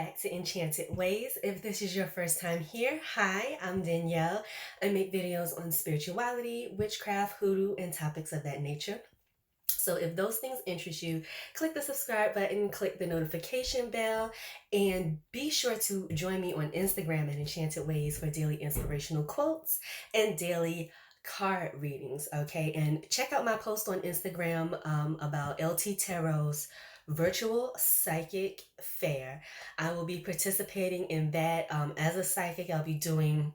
back to Enchanted Ways. If this is your first time here, hi, I'm Danielle. I make videos on spirituality, witchcraft, hoodoo, and topics of that nature. So if those things interest you, click the subscribe button, click the notification bell, and be sure to join me on Instagram at Enchanted Ways for daily inspirational quotes and daily card readings, okay? And check out my post on Instagram about LT Tarot's virtual psychic fair. I will be participating in that as a psychic. I'll be doing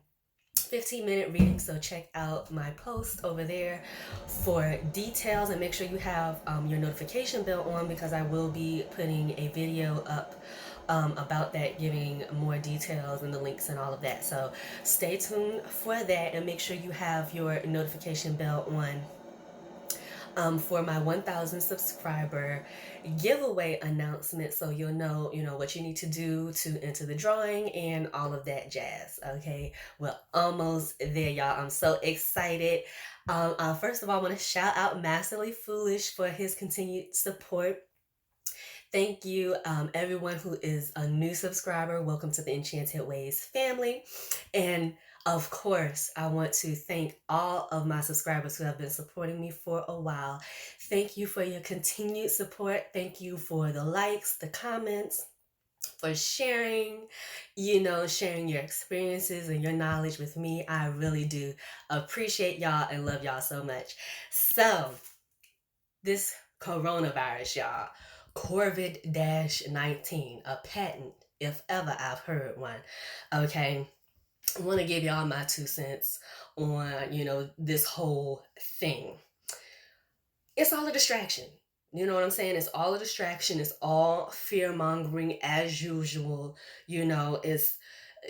15-minute reading, so check out my post over there for details, and make sure you have your notification bell on, because I will be putting a video up about that, giving more details and the links and all of that. So stay tuned for that, and make sure you have your notification bell on for my 1,000 subscriber giveaway announcement, so you'll know what you need to do to enter the drawing and all of that jazz. Okay, well, almost there, y'all. I'm so excited. First of all, I want to shout out Massively Foolish for his continued support. Thank you, everyone who is a new subscriber. Welcome to the Enchanted Ways family. And of course, I want to thank all of my subscribers who have been supporting me for a while. Thank you for your continued support. Thank you for the likes, the comments, for sharing, sharing your experiences and your knowledge with me. I really do appreciate y'all and love y'all so much. So, this coronavirus, y'all, COVID-19, a patent, if ever I've heard one, okay? I want to give y'all my 2 cents on, this whole thing. It's all a distraction. You know what I'm saying? It's all a distraction. It's all fear-mongering as usual. It's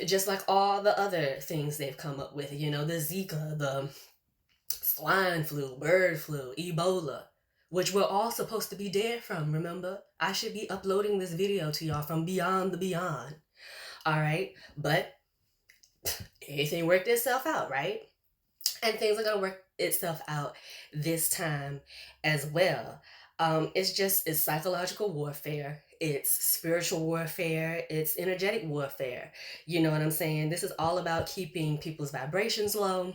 just like all the other things they've come up with, the Zika, the swine flu, bird flu, Ebola, which we're all supposed to be dead from, remember? I should be uploading this video to y'all from beyond the beyond. All right? But everything worked itself out, right? And things are going to work itself out this time as well. It's psychological warfare. It's spiritual warfare. It's energetic warfare. You know what I'm saying? This is all about keeping people's vibrations low,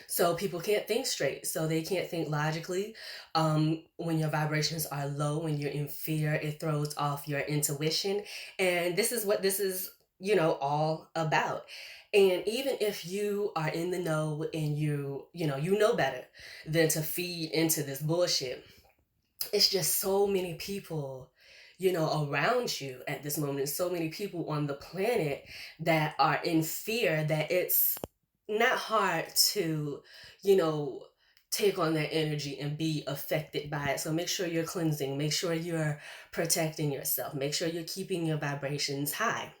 so people can't think straight, so they can't think logically. When your vibrations are low, when you're in fear, it throws off your intuition. And this is what this is, all about. And even if you are in the know and you know better than to feed into this bullshit, it's just so many people, around you at this moment, so many people on the planet that are in fear, that it's not hard to, take on that energy and be affected by it. So make sure you're cleansing, make sure you're protecting yourself, make sure you're keeping your vibrations high.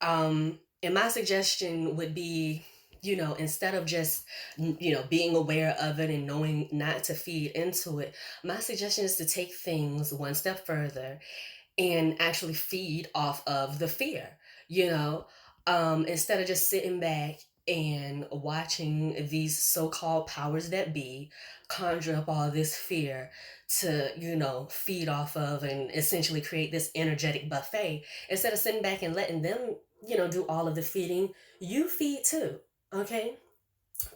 And my suggestion would be, instead of just, being aware of it and knowing not to feed into it, my suggestion is to take things one step further and actually feed off of the fear, instead of just sitting back and watching these so-called powers that be conjure up all this fear to, feed off of and essentially create this energetic buffet. Instead of sitting back and letting them, do all of the feeding, you feed too, okay?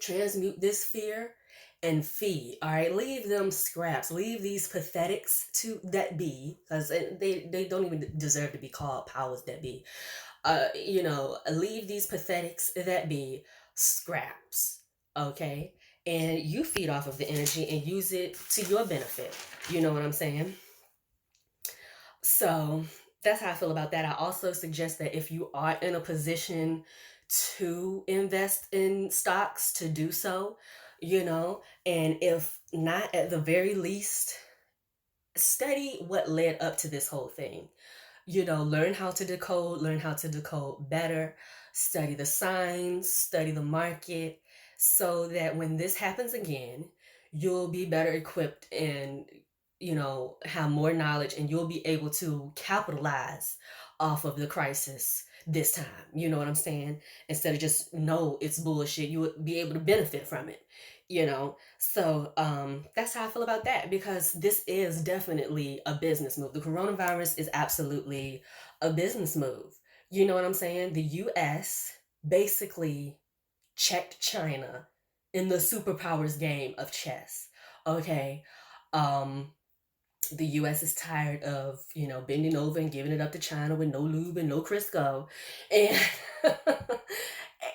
Transmute this fear and feed. All right, leave them scraps, leave these pathetics to that be, because they don't even deserve to be called powers that be. Leave these pathetics that be scraps, okay? And you feed off of the energy and use it to your benefit. You know what I'm saying? So that's how I feel about that. I also suggest that if you are in a position to invest in stocks, to do so, and if not, at the very least, study what led up to this whole thing. Learn how to decode better, study the signs, study the market, so that when this happens again, you'll be better equipped and, have more knowledge, and you'll be able to capitalize off of the crisis this time. You know what I'm saying? Instead of just no, it's bullshit, you would be able to benefit from it. So that's how I feel about that, because this is definitely a business move. The coronavirus is absolutely a business move. You know what I'm saying? The US basically checked China in the superpowers game of chess. Okay. Um, the US is tired of, bending over and giving it up to China with no lube and no Crisco. And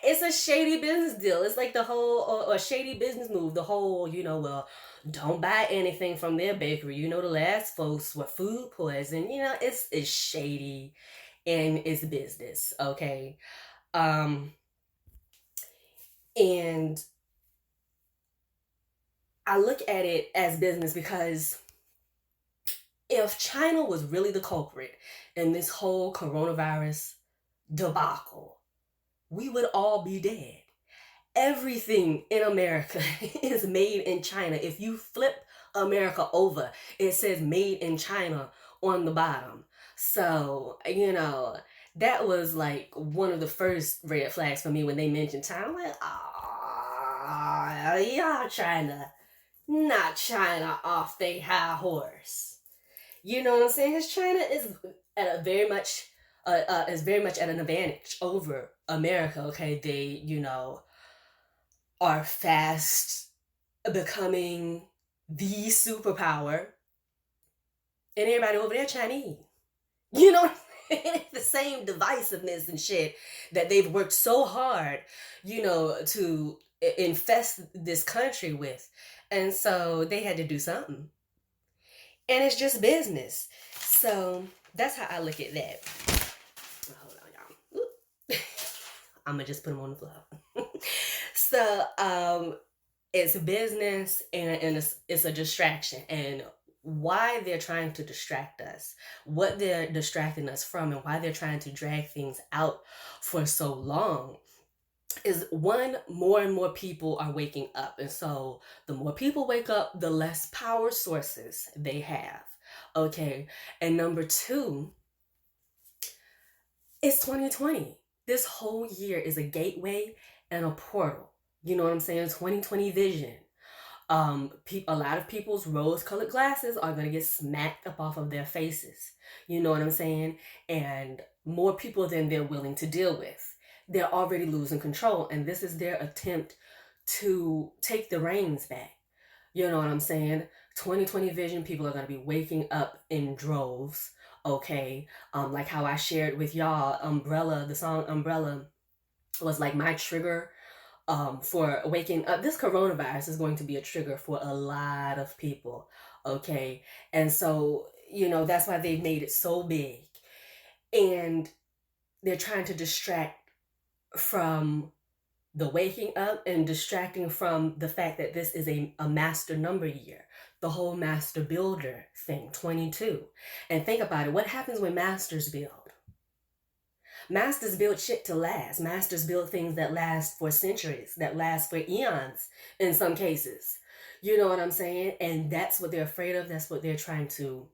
it's a shady business deal. It's like the whole, or shady business move. The whole, well, don't buy anything from their bakery. The last folks were food poisoned. It's shady and it's business. Okay. And I look at it as business because if China was really the culprit in this whole coronavirus debacle, we would all be dead. Everything in America is made in China. If you flip America over, it says made in China on the bottom. So, that was like one of the first red flags for me when they mentioned China. I'm like, yeah, China. Not China off they high horse. You know what I'm saying? Because China is at a very much is very much at an advantage over America. Okay, they are fast becoming the superpower, and everybody over there Chinese. You know, it's the same divisiveness and shit that they've worked so hard, to infest this country with, and so they had to do something, and it's just business. So that's how I look at that. Hold on, y'all. I'm gonna just put them on the floor. So it's business, and it's a distraction. And why they're trying to distract us, what they're distracting us from, and why they're trying to drag things out for so long is, one, more and more people are waking up. And so the more people wake up, the less power sources they have. Okay. And number two, it's 2020. This whole year is a gateway and a portal. You know what I'm saying? 2020 vision. A lot of people's rose-colored glasses are going to get smacked up off of their faces. You know what I'm saying? And more people than they're willing to deal with. They're already losing control, and this is their attempt to take the reins back. You know what I'm saying? 2020 vision, people are going to be waking up in droves. Okay. Like how I shared with y'all, the song Umbrella was like my trigger for waking up. This coronavirus is going to be a trigger for a lot of people. Okay. And so, that's why they've made it so big. And they're trying to distract from the waking up and distracting from the fact that this is a master number year, the whole master builder thing, 22. And think about it. What happens when masters build? Masters build shit to last. Masters build things that last for centuries, that last for eons in some cases. You know what I'm saying? And that's what they're afraid of. That's what they're trying to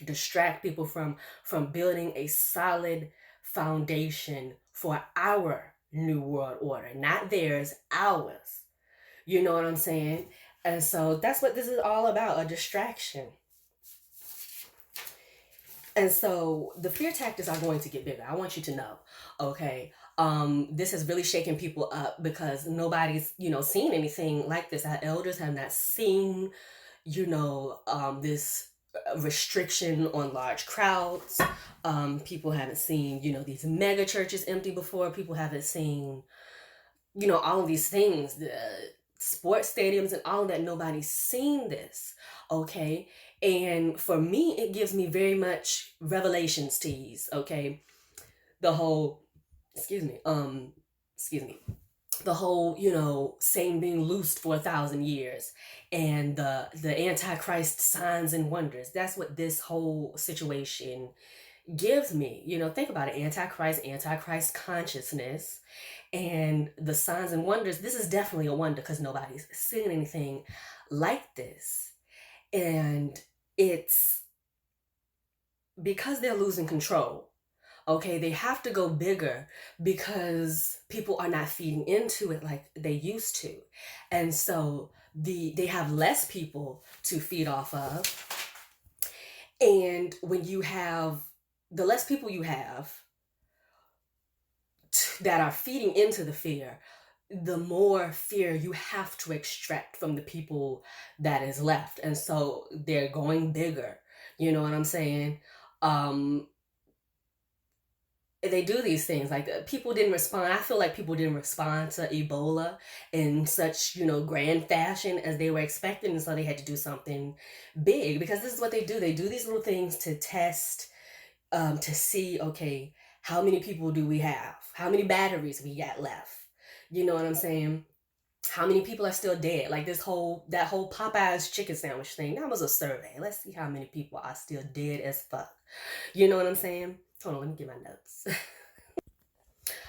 distract people from building a solid foundation for our new world order. Not theirs, ours. You know what I'm saying? And so that's what this is all about, a distraction. And so the fear tactics are going to get bigger. I want you to know, okay? This has really shaken people up because nobody's, seen anything like this. Our elders have not seen, this restriction on large crowds. People haven't seen, these mega churches empty before. People haven't seen, all of these things, the sports stadiums and all of that. Nobody's seen this, okay? And for me, it gives me very much Revelations tease, okay? The whole, the whole, Satan being loosed for 1,000 years and the Antichrist signs and wonders. That's what this whole situation gives me. Think about it. Antichrist consciousness, and the signs and wonders. This is definitely a wonder because nobody's seen anything like this. And it's because they're losing control. Okay, they have to go bigger because people are not feeding into it like they used to. And so they have less people to feed off of. And when you have the less people you have that are feeding into the fear, the more fear you have to extract from the people that is left. And so they're going bigger. You know what I'm saying? They do these things like people didn't respond. I feel like people didn't respond to Ebola in such, grand fashion as they were expecting, and so they had to do something big, because this is what they do. They do these little things to test, to see, okay, how many people do we have, how many batteries we got left, you know what I'm saying, how many people are still dead. Like that whole Popeye's chicken sandwich thing, that was a survey. Let's see how many people are still dead as fuck. You know what I'm saying? Hold on, let me get my notes.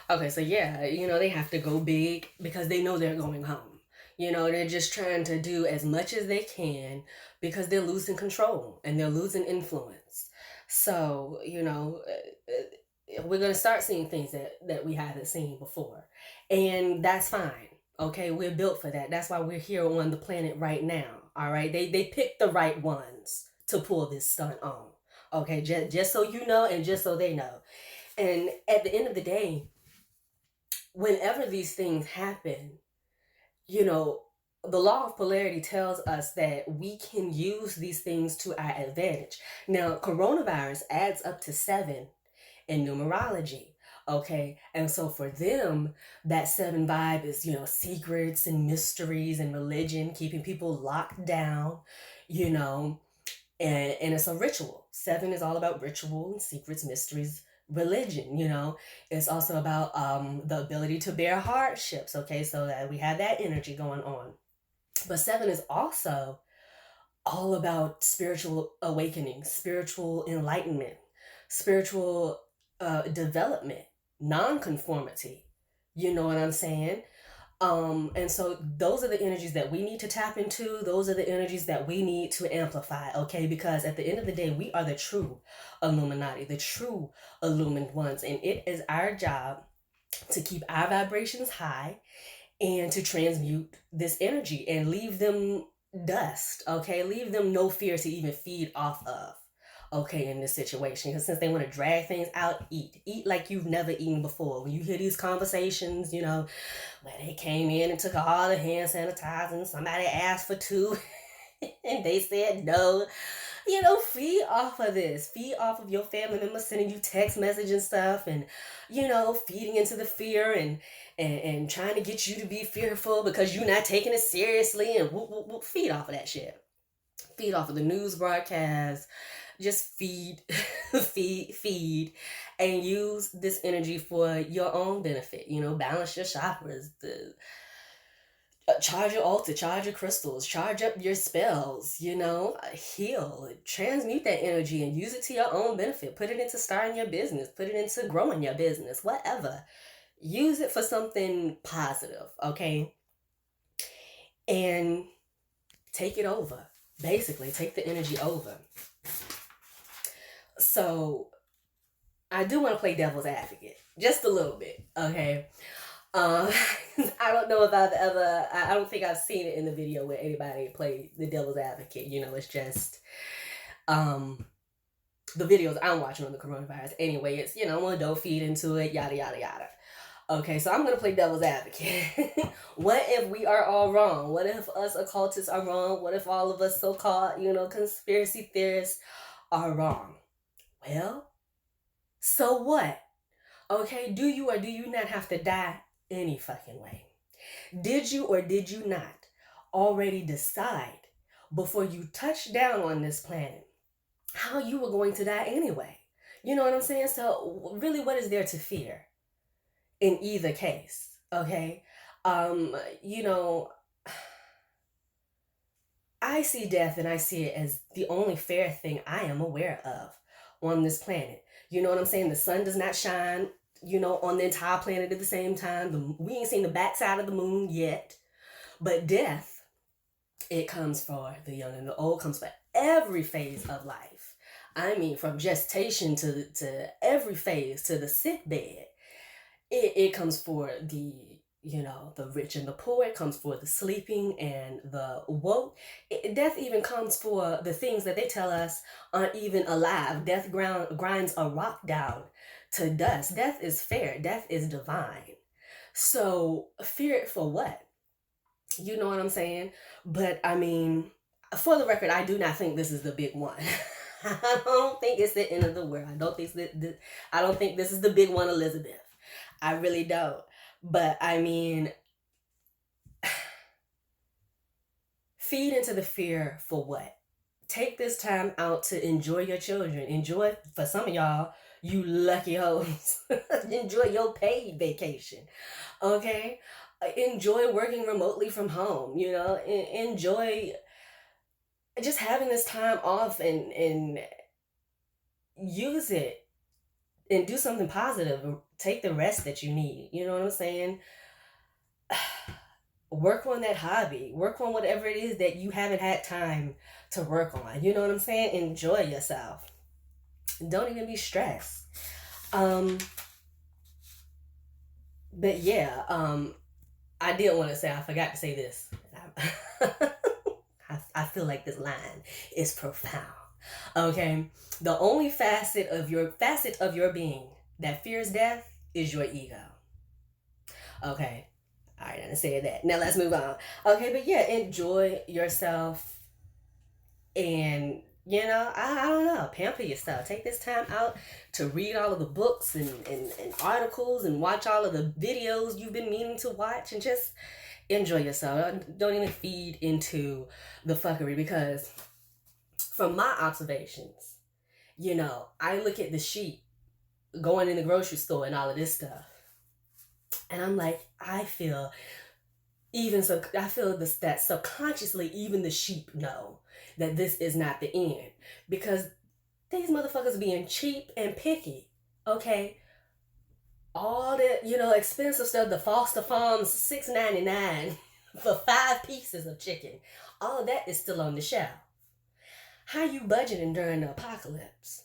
Okay, so yeah, they have to go big because they know they're going home. They're just trying to do as much as they can because they're losing control and they're losing influence. So, we're going to start seeing things that we haven't seen before. And that's fine. Okay, we're built for that. That's why we're here on the planet right now. All right, they picked the right ones to pull this stunt on. Okay, just so you know, and just so they know. And at the end of the day, whenever these things happen, the law of polarity tells us that we can use these things to our advantage. Now, coronavirus adds up to 7 in numerology. Okay, and so for them, that 7 vibe is, secrets and mysteries and religion, keeping people locked down, and it's a ritual. 7 is all about ritual and secrets, mysteries, religion. It's also about the ability to bear hardships. Okay, so that we have that energy going on. But 7 is also all about spiritual awakening, spiritual enlightenment, spiritual development, non-conformity. You know what I'm saying? And so those are the energies that we need to tap into. Those are the energies that we need to amplify, okay? Because at the end of the day, we are the true Illuminati, the true illumined ones. And it is our job to keep our vibrations high and to transmute this energy and leave them dust, okay? Leave them no fear to even feed off of, okay, in this situation. Because since they want to drag things out, eat like you've never eaten before. When you hear these conversations, where they came in and took all the hand sanitizer, somebody asked for 2 and they said no, feed off of this. Feed off of your family members sending you text message and stuff, and feeding into the fear and trying to get you to be fearful because you're not taking it seriously, and whoop. Feed off of that shit. Feed off of the news broadcast. Just feed, and use this energy for your own benefit. Balance your chakras, charge your altar, charge your crystals, charge up your spells, heal, transmute that energy and use it to your own benefit. Put it into starting your business, put it into growing your business, whatever. Use it for something positive, okay? And take it over. Basically, take the energy over. So I do want to play devil's advocate just a little bit, okay? I don't know if I don't think I've seen it in the video where anybody played the devil's advocate. It's just the videos I'm watching on the coronavirus. Anyway, it's, don't feed into it, yada, yada, yada. Okay, so I'm going to play devil's advocate. What if we are all wrong? What if us occultists are wrong? What if all of us so-called, conspiracy theorists are wrong? Well, so what? Okay, do you or do you not have to die any fucking way? Did you or did you not already decide before you touched down on this planet how you were going to die anyway? You know what I'm saying? So really, what is there to fear in either case? Okay, I see death and I see it as the only fair thing I am aware of on this planet. You know what I'm saying? The sun does not shine, on the entire planet at the same time. We ain't seen the backside of the moon yet. But death, it comes for the young and the old, comes for every phase of life. I mean, from gestation to every phase, to the sick bed. It comes for the, you know, the rich and the poor. It comes for the sleeping and the woke. Death even comes for the things that they tell us aren't even alive. Death grinds a rock down to dust. Death is fair. Death is divine. So fear it for what? You know what I'm saying? But I mean, for the record, I do not think this is the big one. I don't think it's the end of the world. I don't think this is the big one, Elizabeth. I really don't. But I mean, feed into the fear for what? Take this time out to enjoy your children. Enjoy, for some of y'all, you lucky hoes. Enjoy your paid vacation. Okay? Enjoy working remotely from home. You know, enjoy just having this time off and use it and do something positive. Take the rest that you need. You know what I'm saying? Work on that hobby. Work on whatever it is that you haven't had time to work on. You know what I'm saying? Enjoy yourself. Don't even be stressed. But yeah, I did want to say, I forgot to say this. I feel like this line is profound. Okay, the only facet of your being that fears death is your ego. Okay, all right, I didn't say that. Now let's move on. Okay, but yeah, enjoy yourself, and you know, I don't know, pamper yourself. Take this time out to read all of the books and articles and watch all of the videos you've been meaning to watch, and just enjoy yourself. Don't even feed into the fuckery, because from my observations, you know, I look at the sheep going in the grocery store and all of this stuff, and I'm like, I feel this, that subconsciously even the sheep know that this is not the end, because these motherfuckers being cheap and picky. Okay, all that, you know, expensive stuff, the Foster Farms $6.99 for 5 pieces of chicken, all of that is still on the shelf. How you budgeting during the apocalypse?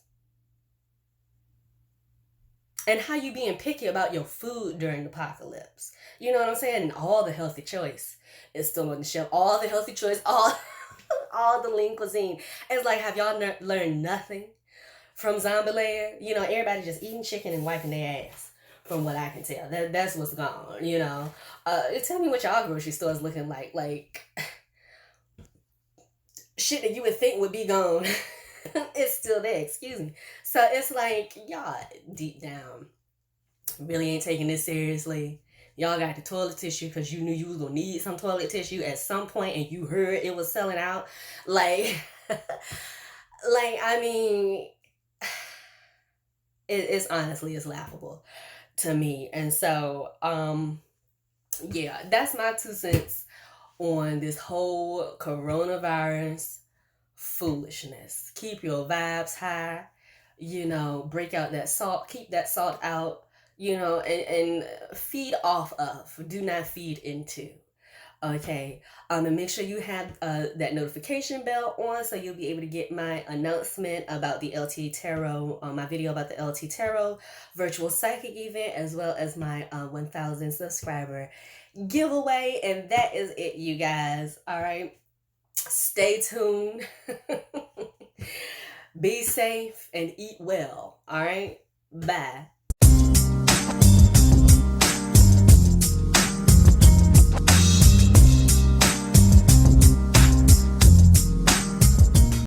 And how you being picky about your food during the apocalypse? You know what I'm saying? And all the healthy choice is still on the shelf. All the healthy choice, all the lean cuisine. It's like, have y'all learned nothing from Zombieland? You know, everybody just eating chicken and wiping their ass. From what I can tell, that's what's gone. You know, tell me what y'all grocery store is looking like. Like shit that you would think would be gone. It's still there, excuse me. So it's like, y'all deep down really ain't taking this seriously. Y'all got the toilet tissue because you knew you was gonna need some toilet tissue at some point, and you heard it was selling out. Like, like, I mean, it's honestly, it's laughable to me. And so, yeah, that's my 2 cents on this whole coronavirus foolishness. Keep your vibes high, you know, break out that salt, keep that salt out, you know, and feed off of, do not feed into. Okay, and make sure you have that notification bell on, so you'll be able to get my announcement about the LT Tarot, my video about the LT Tarot virtual psychic event, as well as my 1,000 subscriber giveaway. And that is it, you guys. All right, stay tuned. Be safe and eat well. All right, bye.